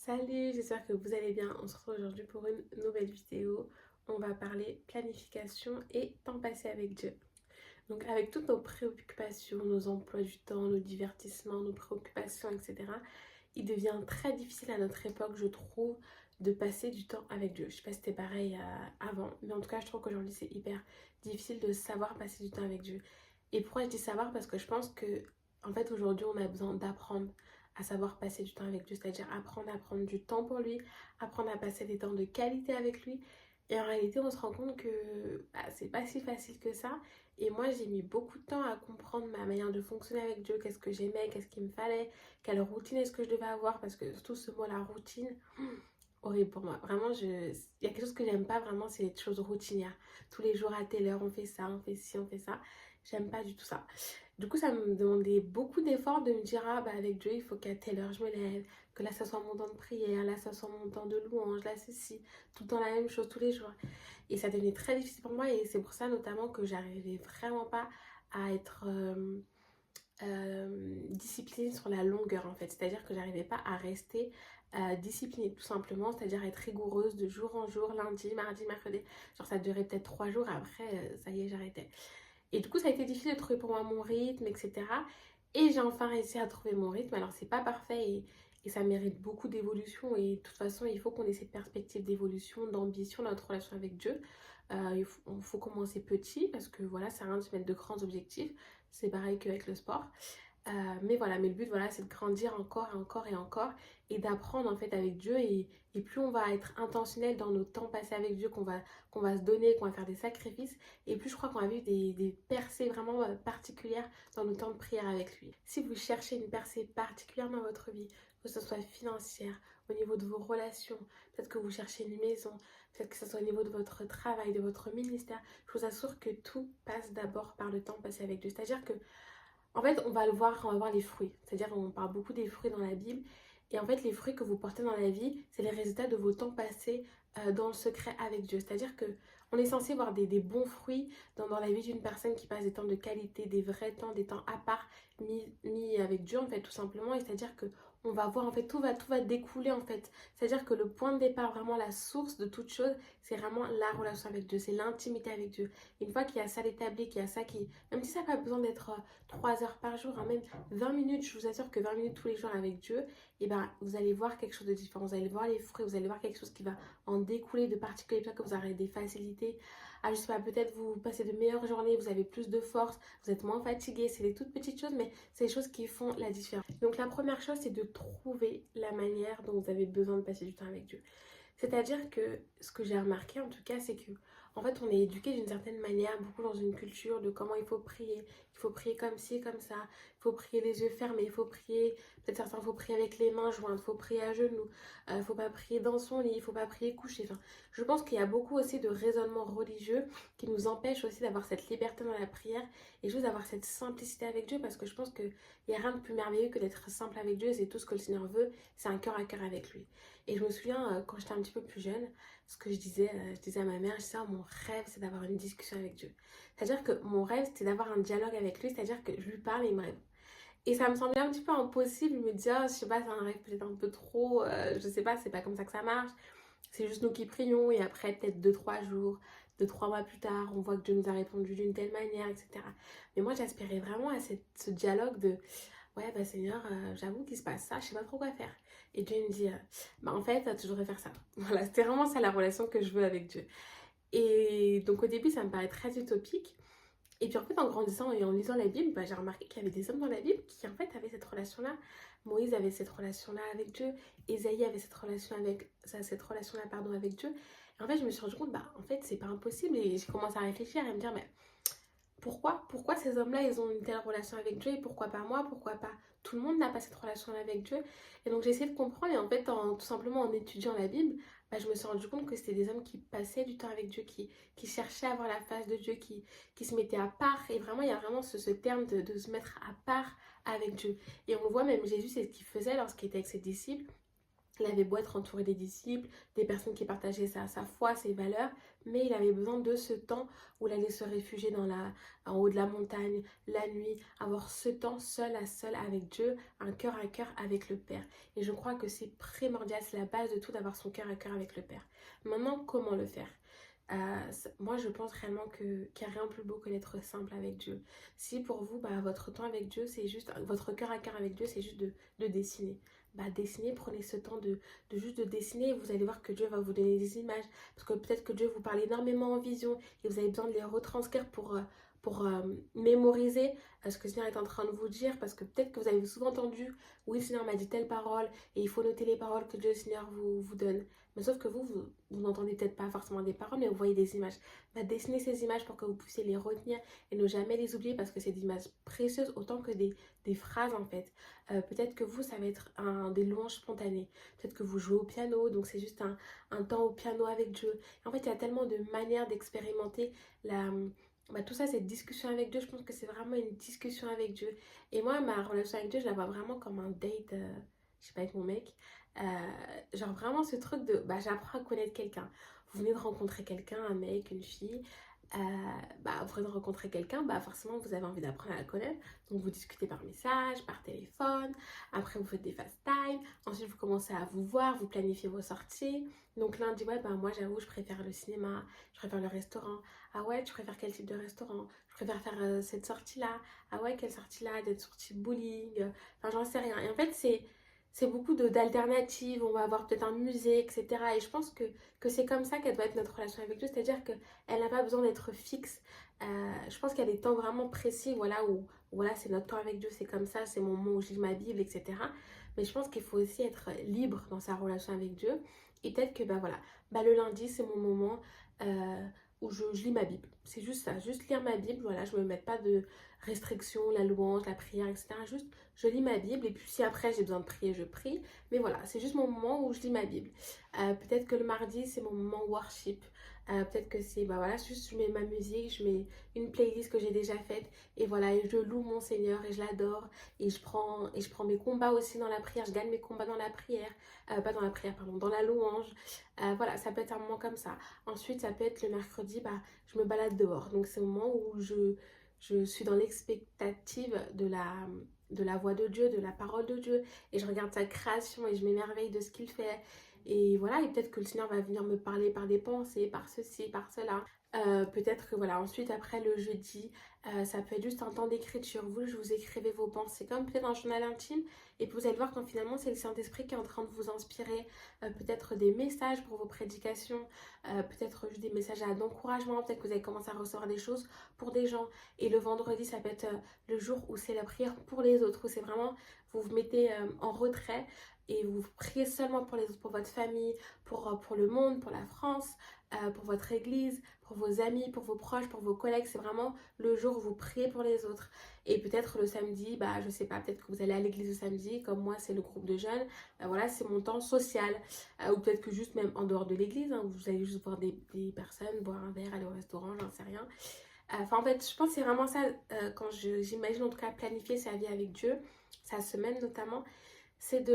Salut, j'espère que vous allez bien. On se retrouve aujourd'hui pour une nouvelle vidéo. On va parler planification et temps passé avec Dieu. Donc avec toutes nos préoccupations, nos emplois du temps, nos divertissements, nos préoccupations, etc., il devient très difficile à notre époque, je trouve, de passer du temps avec Dieu. Je sais pas si c'était pareil avant, mais en tout cas, je trouve qu'aujourd'hui, c'est hyper difficile de savoir passer du temps avec Dieu. Et pourquoi je dis savoir? Parce que je pense que, en fait, aujourd'hui, on a besoin d'apprendre à savoir passer du temps avec Dieu, c'est-à-dire apprendre à prendre du temps pour lui, apprendre à passer des temps de qualité avec lui. Et en réalité, on se rend compte que c'est pas si facile que ça. Et moi, j'ai mis beaucoup de temps à comprendre ma manière de fonctionner avec Dieu, qu'est-ce que j'aimais, qu'est-ce qu'il me fallait, quelle routine est-ce que je devais avoir, parce que surtout ce mot, la routine, horrible pour moi. Vraiment, il y a quelque chose que j'aime pas vraiment, c'est les choses routinières. Tous les jours à telle heure, on fait ça, on fait ci, on fait ça. J'aime pas du tout ça. Du coup, ça me demandait beaucoup d'efforts de me dire, ah bah avec Dieu, il faut qu'à telle heure je me lève, que là, ça soit mon temps de prière, là, ça soit mon temps de louange, là, ceci, tout le temps la même chose tous les jours. Et ça devenait très difficile pour moi et c'est pour ça notamment que j'arrivais vraiment pas à être disciplinée sur la longueur en fait. C'est-à-dire que j'arrivais pas à rester disciplinée tout simplement, c'est-à-dire être rigoureuse de jour en jour, lundi, mardi, mercredi. Genre ça durait peut-être 3 jours, après ça y est, j'arrêtais. Et du coup, ça a été difficile de trouver pour moi mon rythme, etc. Et j'ai enfin réussi à trouver mon rythme. Alors, c'est pas parfait et ça mérite beaucoup d'évolution. Et de toute façon, il faut qu'on ait cette perspective d'évolution, d'ambition dans notre relation avec Dieu. Il faut commencer petit parce que voilà, ça sert à rien de se mettre de grands objectifs. C'est pareil qu'avec le sport. Mais voilà, mais le but, voilà, c'est de grandir encore et encore et encore et d'apprendre en fait avec Dieu. Et plus on va être intentionnel dans nos temps passés avec Dieu, qu'on va se donner, qu'on va faire des sacrifices, et plus je crois qu'on va vivre des percées vraiment particulières dans nos temps de prière avec lui. Si vous cherchez une percée particulière dans votre vie, que ce soit financière, au niveau de vos relations, peut-être que vous cherchez une maison, peut-être que ce soit au niveau de votre travail, de votre ministère, je vous assure que tout passe d'abord par le temps passé avec Dieu. C'est-à-dire que en fait, on va le voir, on va voir les fruits. C'est-à-dire, on parle beaucoup des fruits dans la Bible. Et en fait, les fruits que vous portez dans la vie, c'est les résultats de vos temps passés dans le secret avec Dieu. C'est-à-dire que on est censé voir des bons fruits dans la vie d'une personne qui passe des temps de qualité, des vrais temps, des temps à part, mis avec Dieu, en fait, tout simplement. Et c'est-à-dire que on va voir, en fait, tout va découler, en fait. C'est-à-dire que le point de départ, vraiment la source de toute chose, c'est vraiment la relation avec Dieu, c'est l'intimité avec Dieu. Et une fois qu'il y a ça d'établi, qu'il y a ça qui... Même si ça n'a pas besoin d'être 3 heures par jour, hein, même 20 minutes, je vous assure que 20 minutes tous les jours avec Dieu, et ben vous allez voir quelque chose de différent, vous allez voir les fruits, vous allez voir quelque chose qui va en découler de particulier, peut-être que vous aurez des facilités, je sais pas, peut-être vous passez de meilleures journées, vous avez plus de force, vous êtes moins fatigué, c'est des toutes petites choses, mais c'est des choses qui font la différence. Donc la première chose, c'est de trouver la manière dont vous avez besoin de passer du temps avec Dieu. C'est-à-dire que ce que j'ai remarqué en tout cas, c'est que en fait on est éduqué d'une certaine manière, beaucoup dans une culture de comment il faut prier. Il faut prier comme ci, comme ça. Il faut prier les yeux fermés, il faut prier, peut-être certains, il faut prier avec les mains jointes, il faut prier à genoux, il ne faut pas prier dans son lit, il ne faut pas prier couché. Enfin, je pense qu'il y a beaucoup aussi de raisonnements religieux qui nous empêchent aussi d'avoir cette liberté dans la prière et juste d'avoir cette simplicité avec Dieu parce que je pense qu'il n'y a rien de plus merveilleux que d'être simple avec Dieu et c'est tout ce que le Seigneur veut, c'est un cœur à cœur avec lui. Et je me souviens, quand j'étais un petit peu plus jeune, ce que je disais à ma mère, je disais, oh, mon rêve, c'est d'avoir une discussion avec Dieu. C'est-à-dire que mon rêve, c'était d'avoir un dialogue avec lui, c'est-à-dire que je lui parle et il me répond. Et ça me semblait un petit peu impossible, je me disais, oh, je sais pas, c'est un rêve peut-être un peu trop, je sais pas, c'est pas comme ça que ça marche. C'est juste nous qui prions et après, peut-être 2, 3 jours, 2, 3 mois plus tard, on voit que Dieu nous a répondu d'une telle manière, etc. Mais moi, j'aspirais vraiment à ce dialogue de ouais, bah Seigneur, j'avoue qu'il se passe ça, je sais pas trop quoi faire. Et Dieu me dit, bah en fait, tu devrais faire ça. Voilà, c'était vraiment ça la relation que je veux avec Dieu. Et donc au début, ça me paraît très utopique. Et puis en fait, en grandissant et en lisant la Bible, bah, j'ai remarqué qu'il y avait des hommes dans la Bible qui en fait avaient cette relation-là. Moïse avait cette relation-là avec Dieu. Ésaïe avait cette relation-là, pardon, avec Dieu. Et en fait, je me suis rendu compte, bah en fait, c'est pas impossible. Et j'ai commencé à réfléchir et à me dire, mais pourquoi ces hommes-là, ils ont une telle relation avec Dieu et pourquoi pas moi, pourquoi pas tout le monde n'a pas cette relation-là avec Dieu. Et donc j'ai essayé de comprendre et en fait, tout simplement en étudiant la Bible, bah, je me suis rendu compte que c'était des hommes qui passaient du temps avec Dieu, qui cherchaient à voir la face de Dieu, qui se mettaient à part. Et vraiment, il y a vraiment ce terme de se mettre à part avec Dieu. Et on voit même Jésus, c'est ce qu'il faisait lorsqu'il était avec ses disciples. Il avait beau être entouré des disciples, des personnes qui partageaient sa foi, ses valeurs, mais il avait besoin de ce temps où il allait se réfugier en haut de la montagne, la nuit, avoir ce temps seul à seul avec Dieu, un cœur à cœur avec le Père. Et je crois que c'est primordial, c'est la base de tout d'avoir son cœur à cœur avec le Père. Maintenant, comment le faire? Moi je pense réellement qu'il n'y a rien de plus beau que d'être simple avec Dieu. Si pour vous, votre temps avec Dieu, c'est juste, votre cœur à cœur avec Dieu, c'est juste de dessiner. Dessiner, prenez ce temps de juste de dessiner et vous allez voir que Dieu va vous donner des images. Parce que peut-être que Dieu vous parle énormément en vision et vous avez besoin de les retranscrire pour mémoriser ce que le Seigneur est en train de vous dire. Parce que peut-être que vous avez souvent entendu, oui, le Seigneur m'a dit telle parole et il faut noter les paroles que Dieu, le Seigneur, vous donne. Mais sauf que vous n'entendez peut-être pas forcément des paroles, mais vous voyez des images. Dessinez ces images pour que vous puissiez les retenir et ne jamais les oublier parce que c'est des images précieuses autant que des phrases en fait. Peut-être que vous, ça va être des louanges spontanées. Peut-être que vous jouez au piano, donc c'est juste un temps au piano avec Dieu. Et en fait, il y a tellement de manières d'expérimenter tout ça, cette discussion avec Dieu. Je pense que c'est vraiment une discussion avec Dieu. Et moi, ma relation avec Dieu, je la vois vraiment comme un date, je sais pas, avec mon mec. Genre vraiment ce truc de j'apprends à connaître quelqu'un. Vous venez de rencontrer quelqu'un, un mec, une fille. Vous venez de rencontrer quelqu'un, forcément vous avez envie d'apprendre à la connaître. Donc vous discutez par message, par téléphone. Après vous faites des FaceTime. Ensuite vous commencez à vous voir, vous planifiez vos sorties. Donc lundi, ouais, moi j'avoue, je préfère le cinéma, je préfère le restaurant. Ah ouais, tu préfères quel type de restaurant? Je préfère faire cette sortie-là. Ah ouais, quelle sortie-là? D'être sortie bowling. Enfin, j'en sais rien. Et en fait, c'est beaucoup d'alternatives, on va avoir peut-être un musée, etc. Et je pense que c'est comme ça qu'elle doit être notre relation avec Dieu, c'est-à-dire qu'elle n'a pas besoin d'être fixe. Je pense qu'il y a des temps vraiment précis, voilà, où voilà, c'est notre temps avec Dieu, c'est comme ça, c'est mon moment où je lis ma Bible, etc. Mais je pense qu'il faut aussi être libre dans sa relation avec Dieu. Et peut-être que le lundi, c'est mon moment où je lis ma Bible. C'est juste ça, juste lire ma Bible, voilà, je ne me mets pas de restrictions, la louange, la prière, etc. Juste je lis ma Bible et puis si après j'ai besoin de prier, je prie. Mais voilà, c'est juste mon moment où je lis ma Bible. Peut-être que le mardi, c'est mon moment worship. Peut-être que c'est, juste je mets ma musique, je mets une playlist que j'ai déjà faite et voilà, et je loue mon Seigneur et je l'adore et je prends mes combats aussi dans la prière, je gagne mes combats dans la prière, pas dans la prière, pardon, dans la louange. Voilà, ça peut être un moment comme ça. Ensuite, ça peut être le mercredi, je me balade dehors. Donc c'est au moment où je suis dans l'expectative de la voix de Dieu, de la parole de Dieu. Et je regarde sa création et je m'émerveille de ce qu'il fait. Et voilà, et peut-être que le Seigneur va venir me parler par des pensées, par ceci, par cela. Peut-être que voilà, ensuite après le jeudi, ça peut être juste un temps d'écriture. Vous écrivez vos pensées comme peut-être un journal intime. Et puis vous allez voir quand finalement c'est le Saint-Esprit qui est en train de vous inspirer. Peut-être des messages pour vos prédications. Peut-être juste des messages d'encouragement. Peut-être que vous allez commencer à recevoir des choses pour des gens. Et le vendredi, ça peut être le jour où c'est la prière pour les autres. Où c'est vraiment, vous vous mettez en retrait. Et vous priez seulement pour les autres, pour votre famille, pour le monde, pour la France, pour votre église, pour vos amis, pour vos proches, pour vos collègues. C'est vraiment le jour où vous priez pour les autres. Et peut-être le samedi, je sais pas, peut-être que vous allez à l'église le samedi, comme moi c'est le groupe de jeunes. Voilà, c'est mon temps social. Ou peut-être que juste même en dehors de l'église, vous allez juste voir des personnes, boire un verre, aller au restaurant, j'en sais rien. En fait, je pense que c'est vraiment ça, quand j'imagine en tout cas planifier sa vie avec Dieu, sa semaine notamment, c'est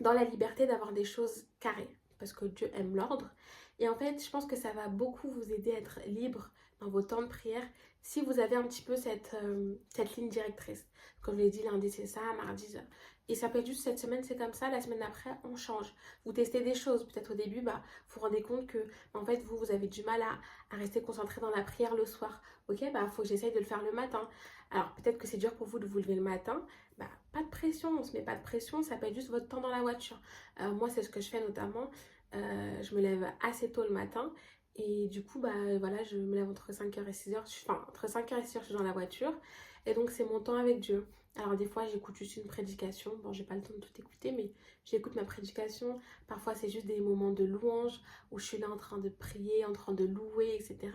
dans la liberté d'avoir des choses carrées, parce que Dieu aime l'ordre. Et en fait, je pense que ça va beaucoup vous aider à être libre dans vos temps de prière si vous avez un petit peu cette ligne directrice. Comme je l'ai dit, lundi c'est ça, mardi ça. Et ça peut être juste cette semaine c'est comme ça, la semaine d'après on change. Vous testez des choses, peut-être au début, vous vous rendez compte que en fait vous avez du mal à rester concentré dans la prière le soir. Ok, faut que j'essaye de le faire le matin. Alors peut-être que c'est dur pour vous de vous lever le matin, pas de pression, on se met pas de pression, ça peut être juste votre temps dans la voiture. Moi, c'est ce que je fais notamment. Je me lève assez tôt le matin et du coup, voilà, je me lève entre 5h et 6h. Enfin, entre 5h et 6h, je suis dans la voiture et donc c'est mon temps avec Dieu. Alors des fois, j'écoute juste une prédication. Bon, j'ai pas le temps de tout écouter, mais j'écoute ma prédication. Parfois, c'est juste des moments de louange où je suis là en train de prier, en train de louer, etc.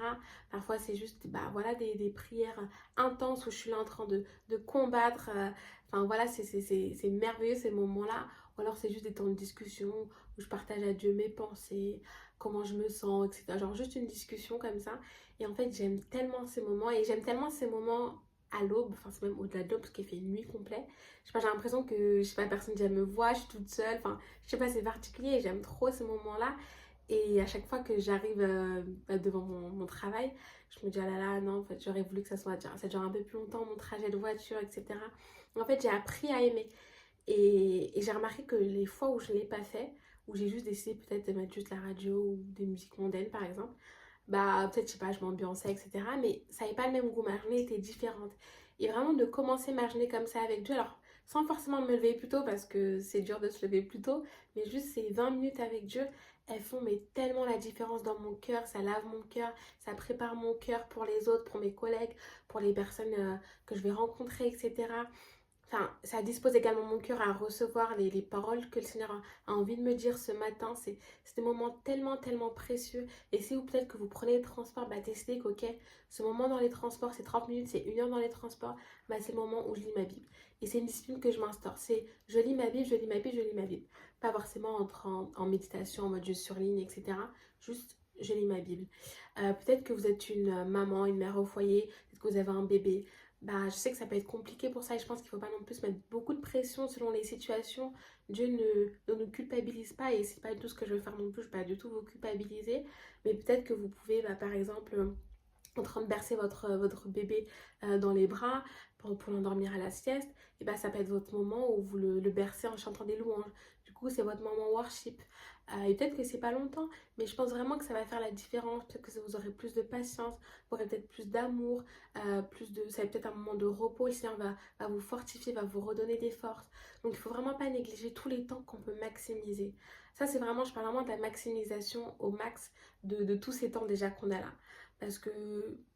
Parfois, c'est juste voilà, des prières intenses où je suis là en train de combattre. Enfin voilà, c'est merveilleux ces moments-là. Ou alors c'est juste des temps de discussion où je partage à Dieu mes pensées, comment je me sens, etc. Genre juste une discussion comme ça. Et en fait, j'aime tellement ces moments et j'aime tellement ces moments à l'aube, enfin c'est même au-delà de l'aube parce qu'il fait une nuit complète. Je sais pas, j'ai l'impression que, je sais pas, personne déjà me voit, je suis toute seule, enfin je sais pas, c'est particulier et j'aime trop ce moment-là. Et à chaque fois que j'arrive devant mon travail, je me dis, ah là là, non, en fait, j'aurais voulu que ça dure un peu plus longtemps, mon trajet de voiture, etc. En fait, j'ai appris à aimer. Et j'ai remarqué que les fois où je ne l'ai pas fait, où j'ai juste décidé peut-être de mettre juste la radio ou des musiques mondaines par exemple, bah peut-être, je sais pas, je m'ambiançais, etc. Mais ça n'avait pas le même goût, ma journée était différente. Et vraiment de commencer ma journée comme ça avec Dieu, alors sans forcément me lever plus tôt parce que c'est dur de se lever plus tôt, mais juste ces 20 minutes avec Dieu, elles font mais tellement la différence dans mon cœur, ça lave mon cœur, ça prépare mon cœur pour les autres, pour mes collègues, pour les personnes que je vais rencontrer, etc. Enfin, ça dispose également mon cœur à recevoir les paroles que le Seigneur a envie de me dire ce matin. C'est des moments tellement, tellement précieux. Et si vous peut-être que vous prenez les transports, bah décidez que, ok, ce moment dans les transports, c'est 30 minutes, c'est 1 heure dans les transports, bah c'est le moment où je lis ma Bible. Et c'est une discipline que je m'instaure. C'est je lis ma Bible, je lis ma Bible, je lis ma Bible. Pas forcément en méditation, en mode je surligne, etc. Juste je lis ma Bible. Peut-être que vous êtes une maman, une mère au foyer, peut-être que vous avez un bébé. Bah, je sais que ça peut être compliqué pour ça et je pense qu'il ne faut pas non plus se mettre beaucoup de pression selon les situations. Dieu ne nous culpabilise pas et c'est pas du tout ce que je veux faire non plus, je ne veux pas du tout vous culpabiliser. Mais peut-être que vous pouvez, bah, par exemple, en train de bercer votre bébé dans les bras pour l'endormir à la sieste, et bah, ça peut être votre moment où vous le bercez en chantant des louanges. Du coup, c'est votre moment worship. Et peut-être que c'est pas longtemps, mais je pense vraiment que ça va faire la différence. Peut-être que vous aurez plus de patience, vous aurez peut-être plus d'amour, ça va être peut-être un moment de repos. Le Seigneur va vous fortifier, va vous redonner des forces. Donc il faut vraiment pas négliger tous les temps qu'on peut maximiser. Ça, c'est vraiment, je parle vraiment de la maximisation au max de tous ces temps déjà qu'on a là. Parce que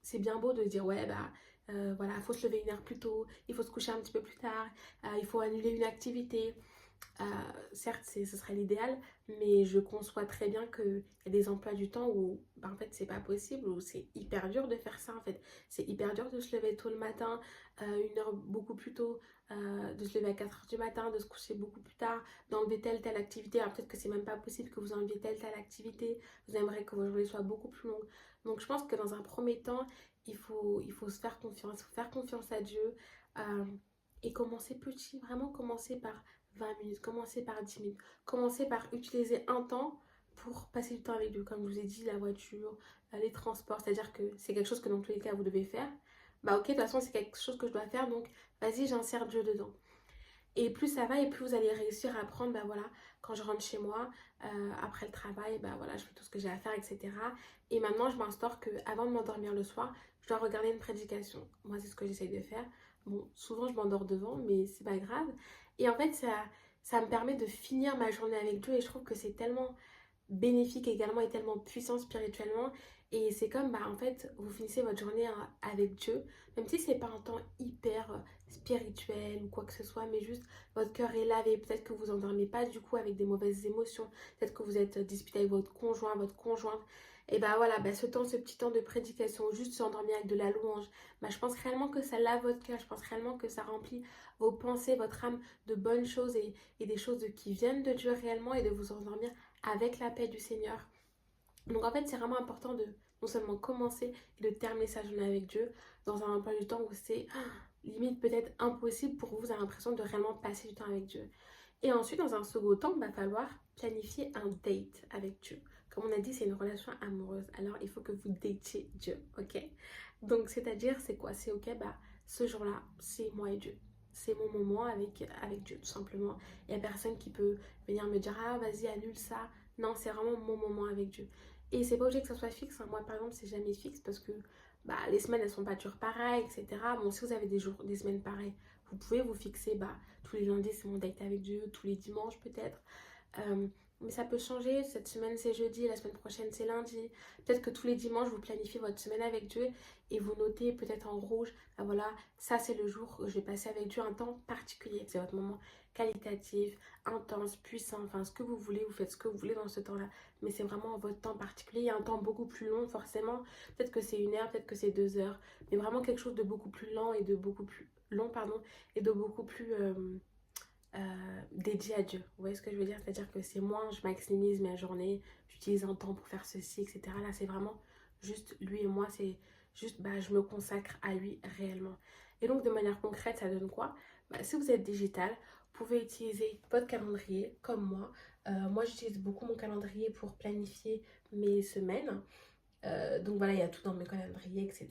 c'est bien beau de dire, ouais, bah voilà, il faut se lever 1 heure plus tôt, il faut se coucher un petit peu plus tard, il faut annuler une activité. Certes, ce serait l'idéal, mais je conçois très bien qu'il y a des emplois du temps où bah, en fait c'est pas possible, où c'est hyper dur de faire ça en fait. C'est hyper dur de se lever tôt le matin, 1 heure beaucoup plus tôt, de se lever à 4 heures du matin, de se coucher beaucoup plus tard, d'enlever telle activité. Alors peut-être que c'est même pas possible que vous enleviez telle activité, vous aimeriez que vos journées soient beaucoup plus longues. Donc je pense que dans un premier temps, il faut se faire confiance, il faut faire confiance à Dieu euh, et commencer petit, vraiment commencer par 20 minutes, commencez par 10 minutes, commencez par utiliser un temps pour passer du temps avec lui. Comme je vous ai dit, la voiture, les transports, c'est-à-dire que c'est quelque chose que dans tous les cas vous devez faire. Bah ok, de toute façon c'est quelque chose que je dois faire, donc vas-y, j'insère Dieu dedans. Et plus ça va et plus vous allez réussir à apprendre, bah voilà, quand je rentre chez moi, après le travail, bah voilà, je fais tout ce que j'ai à faire, etc. Et maintenant, je m'instaure qu'avant de m'endormir le soir, je dois regarder une prédication. Moi, c'est ce que j'essaye de faire. Bon, souvent, je m'endors devant, mais c'est pas grave. Et en fait, ça me permet de finir ma journée avec Dieu et je trouve que c'est tellement bénéfique également et tellement puissant spirituellement. Et c'est comme, bah, en fait, vous finissez votre journée avec Dieu, même si c'est pas un temps hyper spirituel ou quoi que ce soit, mais juste votre cœur est lavé. Peut-être que vous endormez pas du coup avec des mauvaises émotions. Peut-être que vous êtes disputé avec votre conjoint, votre conjointe. Et bah voilà, bah, ce petit temps de prédication, juste s'endormir avec de la louange, bah, je pense réellement que ça lave votre cœur. Je pense réellement que ça remplit vos pensées, votre âme de bonnes choses et des choses qui viennent de Dieu réellement et de vous endormir avec la paix du Seigneur. Donc en fait, c'est vraiment important de non seulement commencer et de terminer sa journée avec Dieu dans un emploi du temps où c'est limite peut-être impossible pour vous, vous avez l'impression de réellement passer du temps avec Dieu. Et ensuite, dans un second temps, il va falloir planifier un date avec Dieu. Comme on a dit, c'est une relation amoureuse. Alors, il faut que vous datiez Dieu, ok? Donc, c'est-à-dire, c'est quoi? C'est ok, bah, ce jour-là, c'est moi et Dieu. C'est mon moment avec Dieu, tout simplement. Il n'y a personne qui peut venir me dire, ah, vas-y, annule ça. Non, c'est vraiment mon moment avec Dieu. Et c'est pas obligé que ça soit fixe, hein. Moi, par exemple, c'est jamais fixe parce que bah, les semaines, elles sont pas toujours pareilles, etc. Bon, si vous avez des semaines pareilles, vous pouvez vous fixer, bah, tous les lundis, c'est mon date avec Dieu, tous les dimanches peut-être. Mais ça peut changer. Cette semaine, c'est jeudi, la semaine prochaine, c'est lundi. Peut-être que tous les dimanches, vous planifiez votre semaine avec Dieu et vous notez peut-être en rouge, ah voilà, ça c'est le jour où je vais passer avec Dieu un temps particulier. C'est votre moment qualitatif, intense, puissant, enfin ce que vous voulez, vous faites ce que vous voulez dans ce temps-là. Mais c'est vraiment votre temps particulier. Il y a un temps beaucoup plus long, forcément. Peut-être que c'est 1 heure, peut-être que c'est 2 heures. Mais vraiment quelque chose de beaucoup plus lent et de beaucoup plus long, pardon, et de beaucoup plus dédié à Dieu. Vous voyez ce que je veux dire? C'est-à-dire que c'est moins je maximise ma journée, j'utilise un temps pour faire ceci, etc. Là, c'est vraiment juste lui et moi, c'est juste bah, je me consacre à lui réellement. Et donc de manière concrète, ça donne quoi? Bah, si vous êtes digital, vous pouvez utiliser votre calendrier comme moi. Moi, j'utilise beaucoup mon calendrier pour planifier mes semaines. Donc voilà, il y a tout dans mes calendriers, etc.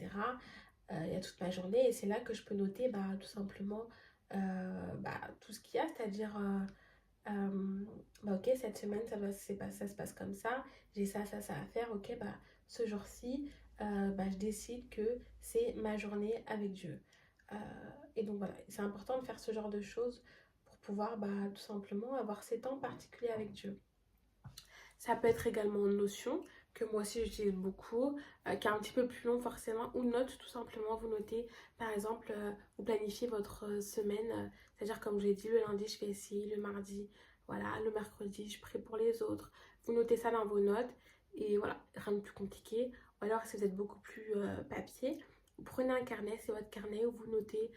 Il y a toute ma journée et c'est là que je peux noter bah, tout simplement tout ce qu'il y a, c'est-à-dire bah, ok, cette semaine ça se passe comme ça, j'ai ça à faire, ok, bah ce jour-ci, je décide que c'est ma journée avec Dieu. Euh, et donc voilà, c'est important de faire ce genre de choses pour pouvoir tout simplement avoir ces temps particuliers avec Dieu. Ça peut être également Notion, que moi aussi j'utilise beaucoup, qui est un petit peu plus long forcément, ou Note tout simplement, vous notez, par exemple, vous planifiez votre semaine, c'est-à-dire comme j'ai dit, le lundi je fais ci, le mardi, voilà, le mercredi je prie pour les autres, vous notez ça dans vos notes, et voilà, rien de plus compliqué, ou alors si vous êtes beaucoup plus papier, vous prenez un carnet, c'est votre carnet où vous notez...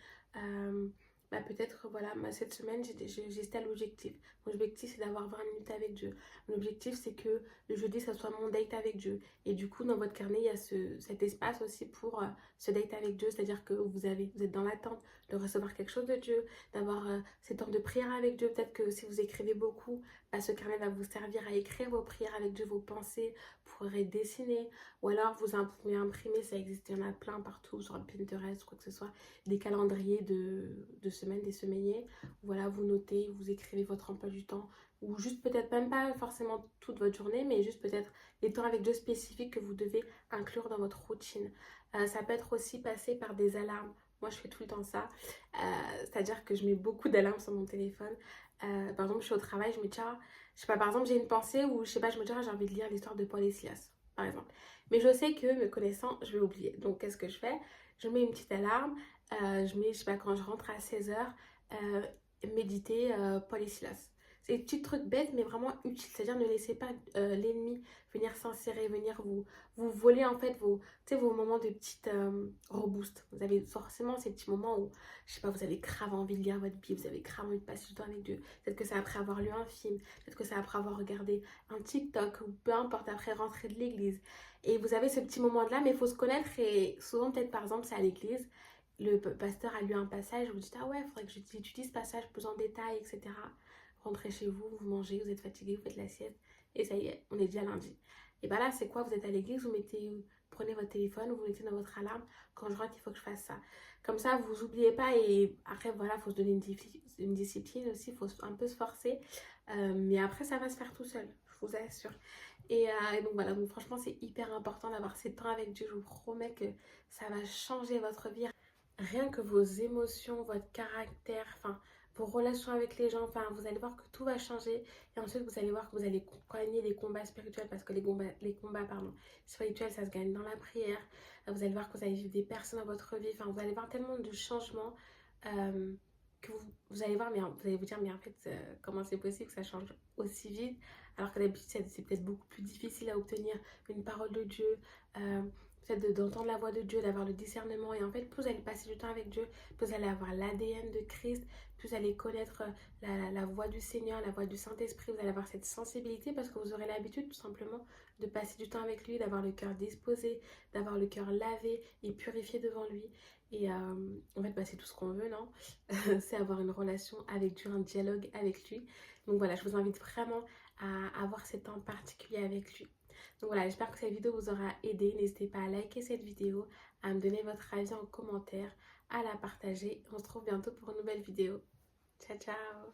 peut-être, voilà, cette semaine, j'ai tel objectif. Mon objectif, c'est d'avoir 20 minutes avec Dieu. Mon objectif, c'est que le jeudi, ça soit mon date avec Dieu. Et du coup, dans votre carnet, il y a cet espace aussi pour ce date avec Dieu. C'est-à-dire que vous êtes dans l'attente de recevoir quelque chose de Dieu, d'avoir ces temps de prière avec Dieu. Peut-être que si vous écrivez beaucoup, ce carnet va vous servir à écrire vos prières avec Dieu, vos pensées, vous pourrez dessiner. Ou alors, vous pouvez imprimer, ça existe, il y en a plein partout, sur Pinterest, quoi que ce soit, des calendriers de semaines, des semainiers. Voilà, vous notez, vous écrivez votre emploi du temps, ou juste peut-être même pas forcément toute votre journée, mais juste peut-être les temps avec Dieu spécifiques que vous devez inclure dans votre routine. Ça peut être aussi passé par des alarmes. Moi, je fais tout le temps ça. C'est-à-dire que je mets beaucoup d'alarmes sur mon téléphone. Par exemple, je suis au travail, je me dis, ah, je sais pas, par exemple, j'ai une pensée où, je sais pas, je me dis, ah, j'ai envie de lire l'histoire de Paul et Silas, par exemple. Mais je sais que, me connaissant, je vais oublier. Donc, qu'est-ce que je fais? Je mets une petite alarme. Je mets, je sais pas, quand je rentre à 16h, méditer Paul et Silas. C'est des petits trucs bêtes, mais vraiment utiles. C'est-à-dire, ne laissez pas l'ennemi venir s'insérer, venir vous voler en fait vos moments de petite reboost. Vous avez forcément ces petits moments où, je sais pas, vous avez grave envie de lire votre Bible, vous avez grave envie de passer du temps avec Dieu. Peut-être que c'est après avoir lu un film, peut-être que c'est après avoir regardé un TikTok, ou peu importe, après rentrer de l'église. Et vous avez ce petit moment-là, mais il faut se connaître. Et souvent, peut-être par exemple, c'est à l'église, le pasteur a lu un passage, vous dites, ah ouais, il faudrait que j'étudie ce passage plus en détail, etc. Rentrez chez vous, vous mangez, vous êtes fatigué, vous faites la sieste, et ça y est, on est déjà lundi. Et bah là, c'est quoi? Vous êtes à l'église, prenez votre téléphone, vous mettez dans votre alarme, quand je rentre, il faut que je fasse ça. Comme ça, vous oubliez pas, et après, voilà, il faut se donner une discipline aussi, il faut un peu se forcer. Mais après, ça va se faire tout seul, je vous assure. Et donc voilà, donc franchement, c'est hyper important d'avoir ces temps avec Dieu. Je vous promets que ça va changer votre vie. Rien que vos émotions, votre caractère, enfin vos relations avec les gens, enfin vous allez voir que tout va changer et ensuite vous allez voir que vous allez gagner des combats spirituels parce que les combats spirituels ça se gagne dans la prière. Vous allez voir que vous allez vivre des personnes dans votre vie, enfin vous allez voir tellement de changements que vous allez voir, mais vous allez vous dire mais en fait comment c'est possible que ça change aussi vite alors que d'habitude c'est peut-être beaucoup plus difficile à obtenir une parole de Dieu. Peut-être d'entendre la voix de Dieu, d'avoir le discernement. Et en fait, plus vous allez passer du temps avec Dieu, plus vous allez avoir l'ADN de Christ, plus vous allez connaître la voix du Seigneur, la voix du Saint-Esprit. Vous allez avoir cette sensibilité parce que vous aurez l'habitude tout simplement de passer du temps avec lui, d'avoir le cœur disposé, d'avoir le cœur lavé et purifié devant lui. Et en fait, c'est tout ce qu'on veut, non? C'est avoir une relation avec Dieu, un dialogue avec lui. Donc voilà, je vous invite vraiment à avoir ces temps particuliers avec lui. Donc voilà, j'espère que cette vidéo vous aura aidé. N'hésitez pas à liker cette vidéo, à me donner votre avis en commentaire, à la partager. On se retrouve bientôt pour une nouvelle vidéo. Ciao, ciao!